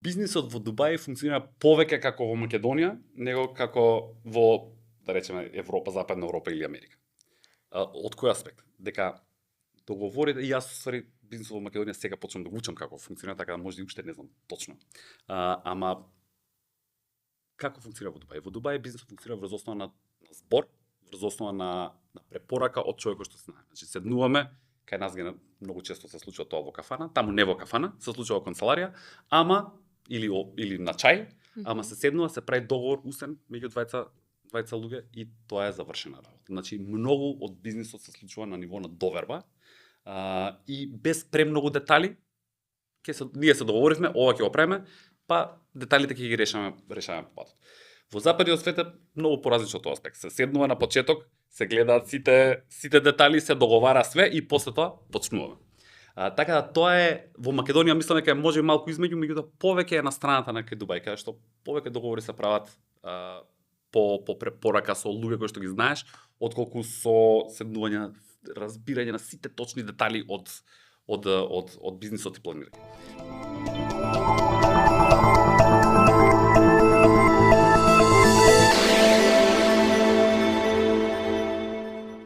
бизнисот во Дубај функционира повеќе како во Македонија, него како во, да речеме, Европа, Западна Европа или Америка. Од кој аспект? Дека договорите, и јас ствари бизнисот во Македонија сега почнам да го учам како функционира, така да може и уште не знам точно. Ама како функционира во Дубај? Во Дубај бизнисот функционира врз основа на збор, врз основа на препорака од човекот што се знае. Значи седнуваме, кај нас многу често се случува тоа во кафана, таму не во кафана, се случува во канцеларија, ама или на чај, ама се седнува, се прави договор усен меѓу двајца луѓе и тоа е завршена работа. Значи многу од бизнисот се случува на ниво на доверба и без премногу детали. Ние се договоривме, ова ќе го правиме, па деталите ќе ги решаваме по патот. Во западниот свет е многу поразлично тоа аспект. Се седнува на почеток, се гледаат сите детали, се договара све и после тоа почнуваме. Така да тоа е во Македонија, мислам дека може малку измеѓу, меѓутоа повеќе е на страната на кај Дубај, каде што повеќе договори се прават по препорака со луѓе кои што ги знаеш, отколку со седнување, разбирање на сите точни детали од бизнисот и планирање.